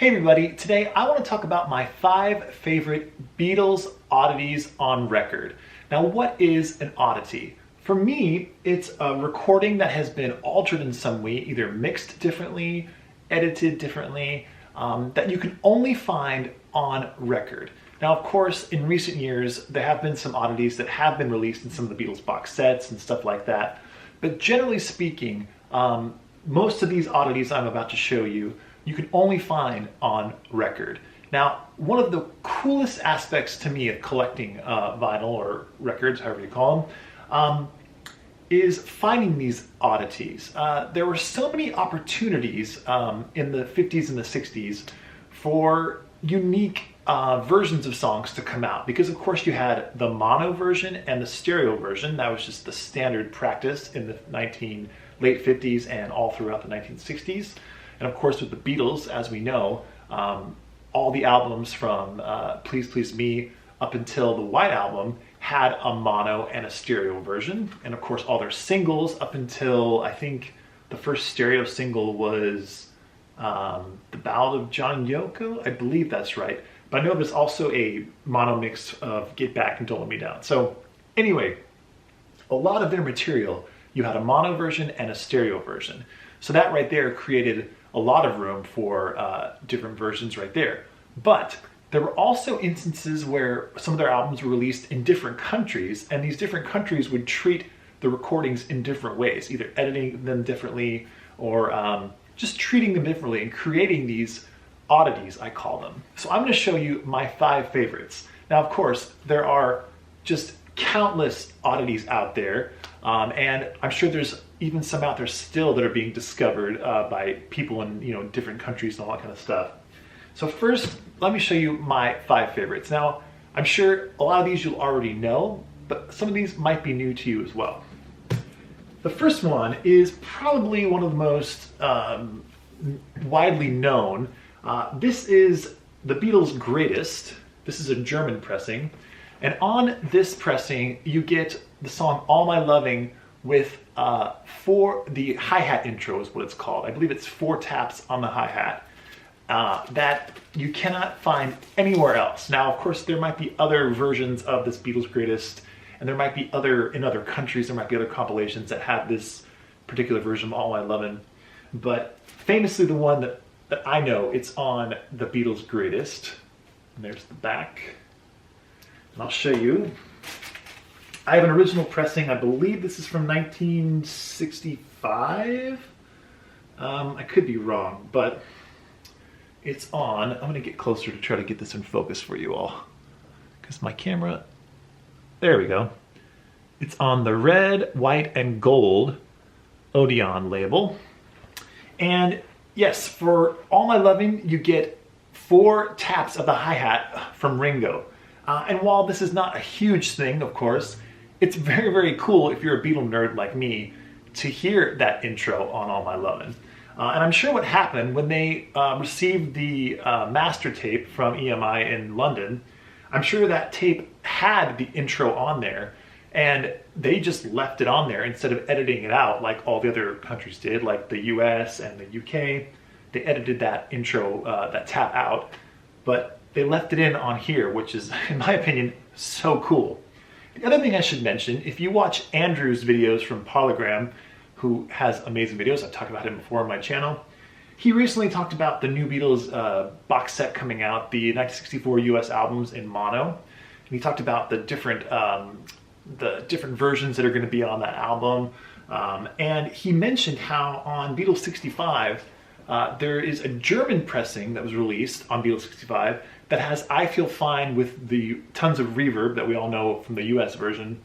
Hey everybody, today I want to talk about my 5 favorite Beatles oddities on record. Now, what is an oddity? For me, it's a recording that has been altered in some way, either mixed differently, edited differently, that you can only find on record. Now, of course, in recent years, there have been some oddities that have been released in some of the Beatles box sets and stuff like that. But generally speaking, most of these oddities I'm about to show you, you can only find on record. Now, one of the coolest aspects to me of collecting vinyl or records, however you call them, is finding these oddities. There were so many opportunities in the 50s and the 60s for unique versions of songs to come out, because of course you had the mono version and the stereo version. That was just the standard practice in the late 50s and all throughout the 1960s. And of course with the Beatles, as we know, all the albums from Please Please Me up until the White Album had a mono and a stereo version. And of course all their singles up until, I think the first stereo single was The Ballad of John and Yoko. I believe that's right. But I know there's also a mono mix of Get Back and Don't Let Me Down. So anyway, a lot of their material, you had a mono version and a stereo version. So that right there created a lot of room for different versions right there. But there were also instances where some of their albums were released in different countries, and these different countries would treat the recordings in different ways, either editing them differently or just treating them differently and creating these oddities, I call them. So I'm going to show you my 5 favorites. Now, of course, there are just countless oddities out there, and I'm sure there's even some out there still that are being discovered by people in different countries and all that kind of stuff. So first, let me show you my 5 favorites. Now, I'm sure a lot of these you'll already know, but some of these might be new to you as well. The first one is probably one of the most widely known. This is the Beatles' Greatest. This is a German pressing. And on this pressing, you get the song All My Loving with the hi-hat intro is what it's called. I believe it's 4 taps on the hi-hat that you cannot find anywhere else. Now, of course, there might be other versions of this Beatles' Greatest, and there might be in other countries, there might be other compilations that have this particular version of All My Lovin'. But famously the one that I know, it's on the Beatles' Greatest. And there's the back. And I'll show you. I have an original pressing. I believe this is from 1965. I could be wrong, but it's on. I'm going to get closer to try to get this in focus for you all, because my camera, there we go. It's on the red, white, and gold Odeon label. And yes, for All My Loving, you get 4 taps of the hi-hat from Ringo. And while this is not a huge thing, of course, it's very, very cool if you're a Beatle nerd like me to hear that intro on All My Lovin'. And I'm sure what happened when they received the master tape from EMI in London, I'm sure that tape had the intro on there, and they just left it on there instead of editing it out like all the other countries did, like the US and the UK. They edited that intro, that tap out, but they left it in on here, which is, in my opinion, so cool. The other thing I should mention, if you watch Andrew's videos from Polygram, who has amazing videos, I've talked about him before on my channel, he recently talked about the new Beatles box set coming out, the 1964 US albums in mono. And he talked about the different versions that are going to be on that album. And he mentioned how on Beatles 65, there is a German pressing that was released on Beatles 65 that has I Feel Fine with the tons of reverb that we all know from the US version.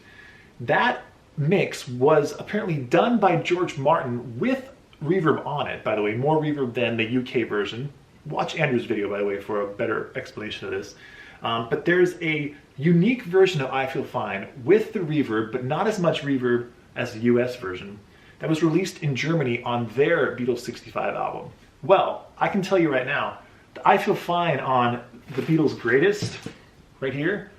That mix was apparently done by George Martin with reverb on it, by the way, more reverb than the UK version. Watch Andrew's video, by the way, for a better explanation of this. But there's a unique version of I Feel Fine with the reverb, but not as much reverb as the US version, that was released in Germany on their Beatles 65 album. Well, I can tell you right now, the I Feel Fine on the Beatles' Greatest, right here,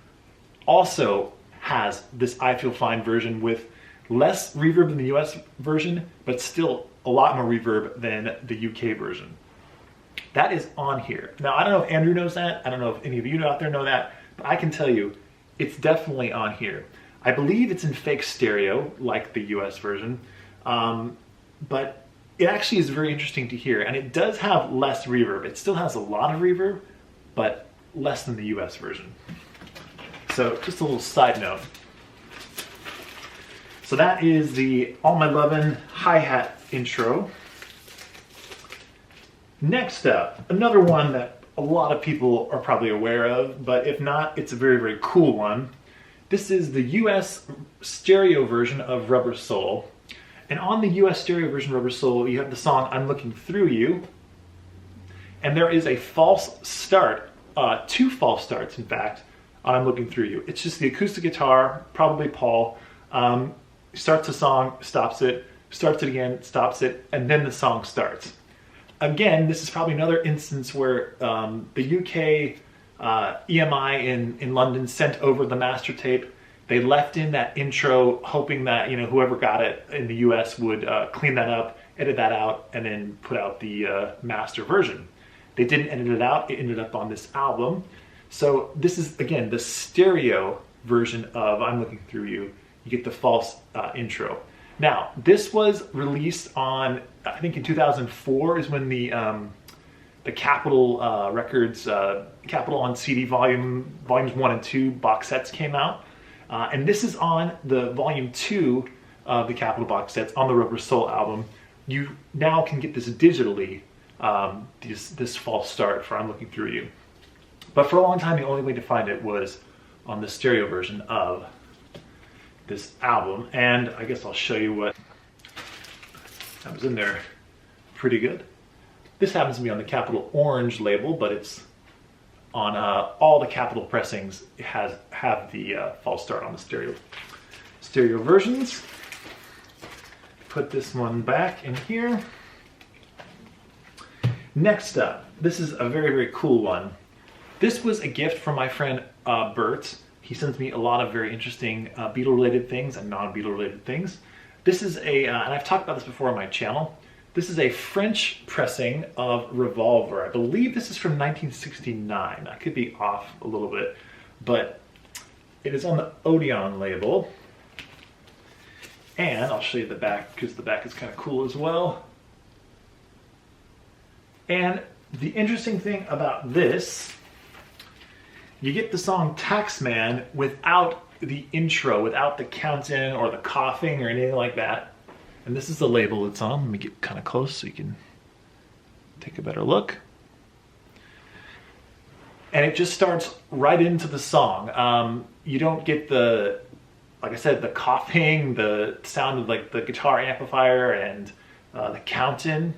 also has this I Feel Fine version with less reverb than the US version, but still a lot more reverb than the UK version. That is on here. Now, I don't know if Andrew knows that. I don't know if any of you out there know that, but I can tell you it's definitely on here. I believe it's in fake stereo, like the US version, but it actually is very interesting to hear, and it does have less reverb. It still has a lot of reverb, but less than the US version. So just a little side note. So that is the All My Lovin' hi-hat intro. Next up, another one that a lot of people are probably aware of, but if not, it's a very, very cool one. This is the US stereo version of Rubber Soul. And on the US stereo version of Rubber Soul, you have the song I'm Looking Through You. And there is a false start, 2 false starts in fact, on I'm Looking Through You. It's just the acoustic guitar, probably Paul, starts the song, stops it, starts it again, stops it, and then the song starts. Again, this is probably another instance where the UK EMI in London sent over the master tape. They left in that intro, hoping that whoever got it in the US would clean that up, edit that out, and then put out the master version. They didn't edit it out. It ended up on this album. So this is, again, the stereo version of I'm Looking Through You. You get the false intro. Now, this was released on, I think in 2004 is when the Capitol Records, Capitol on CD volumes 1 and 2 box sets came out. And this is on the volume 2 of the Capitol box sets on the Rubber Soul album. You now can get this digitally, this false start for I'm Looking Through You. But for a long time, the only way to find it was on the stereo version of this album, and I guess I'll show you what happens in there. Pretty good. This happens to be on the Capitol Orange label, but it's on all the Capitol pressings. It have the false start on the stereo versions. Put this one back in here. Next up, this is a very, very cool one. This was a gift from my friend Bert. He sends me a lot of very interesting Beatle-related things and non-Beatle-related things. This is and I've talked about this before on my channel. This is a French pressing of Revolver. I believe this is from 1969. I could be off a little bit, but it is on the Odeon label. And I'll show you the back, because the back is kind of cool as well. And the interesting thing about this, you get the song Taxman without the intro, without the count-in or the coughing or anything like that. And this is the label it's on. Let me get kind of close so you can take a better look. And it just starts right into the song. You don't get the, like I said, the coughing, the sound of like the guitar amplifier and the count-in.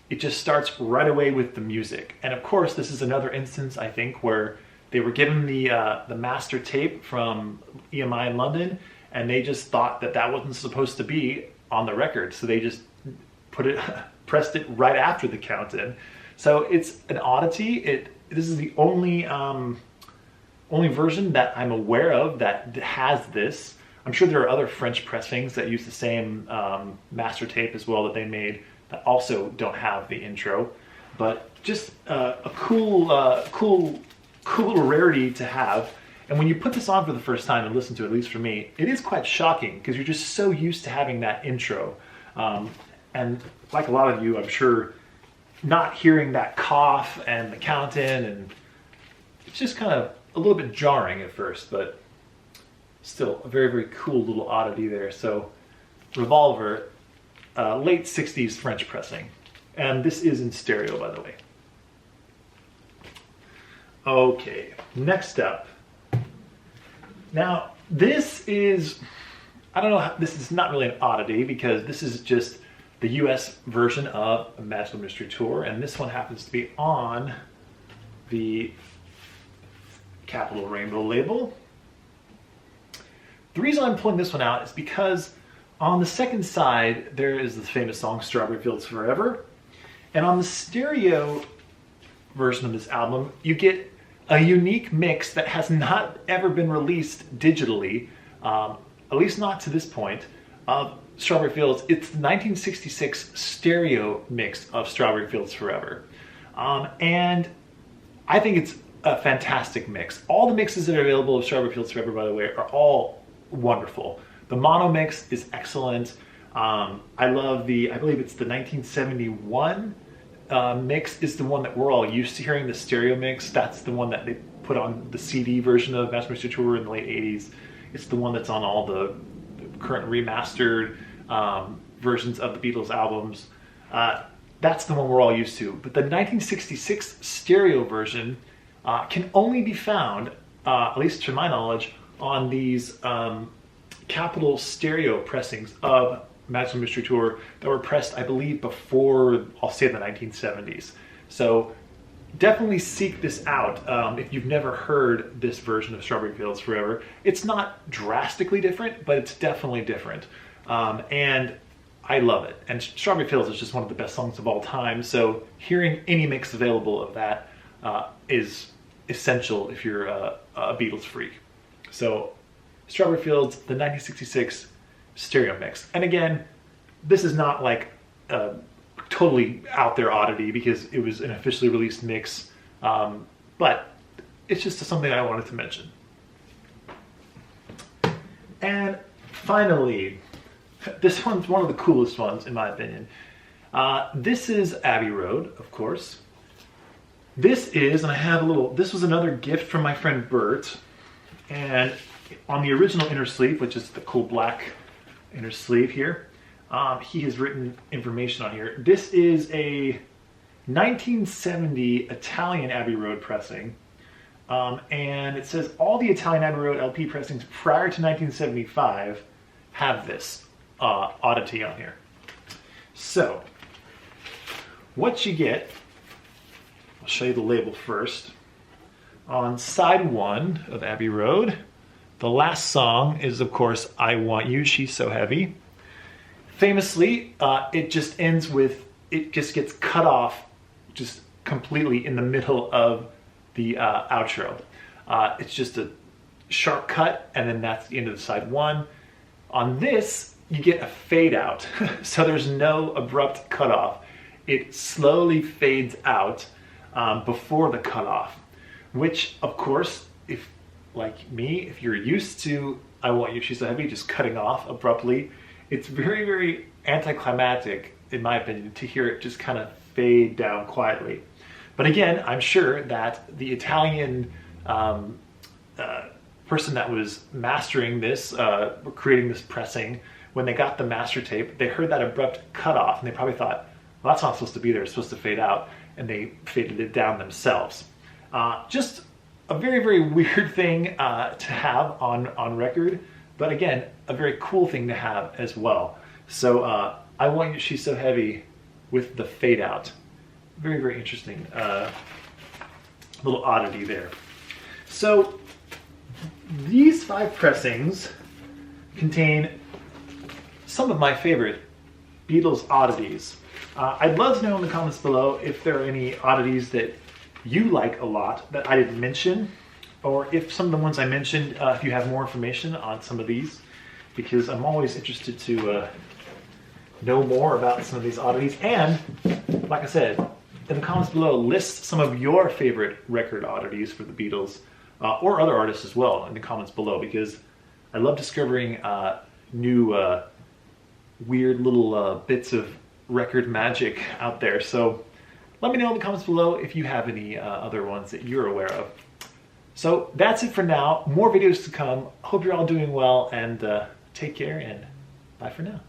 It just starts right away with the music. And of course, this is another instance, I think, where they were given the master tape from EMI in London, and they just thought that that wasn't supposed to be on the record, so they just pressed it right after the count-in. So it's an oddity. This is the only version that I'm aware of that has this. I'm sure there are other French pressings that use the same master tape as well that they made that also don't have the intro, but just a cool little rarity to have. And when you put this on for the first time and listen to it, at least for me, it is quite shocking because you're just so used to having that intro. And like a lot of you, I'm sure, not hearing that cough and the count-in, and it's just kind of a little bit jarring at first, but still a very, very cool little oddity there. So Revolver, late 60s French pressing. And this is in stereo, by the way. Okay, next up. Now, this is, I don't know, this is not really an oddity because this is just the US version of a Magical Mystery Tour, and this one happens to be on the Capitol Rainbow label. The reason I'm pulling this one out is because on the second side, there is the famous song Strawberry Fields Forever, and on the stereo version of this album, you get a unique mix that has not ever been released digitally, at least not to this point, of Strawberry Fields. It's the 1966 stereo mix of Strawberry Fields Forever. And I think it's a fantastic mix. All the mixes that are available of Strawberry Fields Forever, by the way, are all wonderful. The mono mix is excellent. I love I believe it's the 1971 mix is the one that we're all used to hearing, the stereo mix. That's the one that they put on the CD version of Master Mystery Tour in the late 80s. It's the one that's on all the current remastered versions of the Beatles albums. That's the one we're all used to. But the 1966 stereo version can only be found, at least to my knowledge, on these Capitol stereo pressings of Magical Mystery Tour that were pressed, I believe, before, I'll say, the 1970s. So definitely seek this out if you've never heard this version of Strawberry Fields Forever. It's not drastically different, but it's definitely different. And I love it. And Strawberry Fields is just one of the best songs of all time. So hearing any mix available of that is essential if you're a Beatles freak. So Strawberry Fields, the 1966 stereo mix. And again, this is not like a totally out there oddity because it was an officially released mix, but it's just something I wanted to mention. And finally, this one's one of the coolest ones in my opinion. This is Abbey Road, of course. This is, and I have a little, this was another gift from my friend Bert, and on the original inner sleeve, which is the cool black inner sleeve here, he has written information on here. This is a 1970 Italian Abbey Road pressing, and it says all the Italian Abbey Road LP pressings prior to 1975 have this oddity on here. So what you get, I'll show you the label first. On side 1 of Abbey Road, the last song is, of course, I Want You, She's So Heavy. Famously, it just ends with, it just gets cut off just completely in the middle of the outro. It's just a sharp cut, and then that's the end of the side 1. On this, you get a fade out, so there's no abrupt cutoff. It slowly fades out before the cutoff, which, of course, if like me, if you're used to I Want You, She's So Heavy just cutting off abruptly, it's very, very anticlimactic, in my opinion, to hear it just kind of fade down quietly. But again, I'm sure that the Italian person that was mastering this, creating this pressing, when they got the master tape, they heard that abrupt cutoff, and they probably thought, well, that's not supposed to be there, it's supposed to fade out, and they faded it down themselves. Just a very, very weird thing to have on record, but again, a very cool thing to have as well. So I Want You, She's So Heavy with the fade out. Very, very interesting little oddity there. So these 5 pressings contain some of my favorite Beatles oddities. I'd love to know in the comments below if there are any oddities that you like a lot that I didn't mention, or if some of the ones I mentioned, if you have more information on some of these, because I'm always interested to know more about some of these oddities. And like I said, in the comments below, list some of your favorite record oddities for the Beatles, or other artists as well, in the comments below, because I love discovering new weird little bits of record magic out there. So let me know in the comments below if you have any other ones that you're aware of. So that's it for now. More videos to come. Hope you're all doing well, and take care, and bye for now.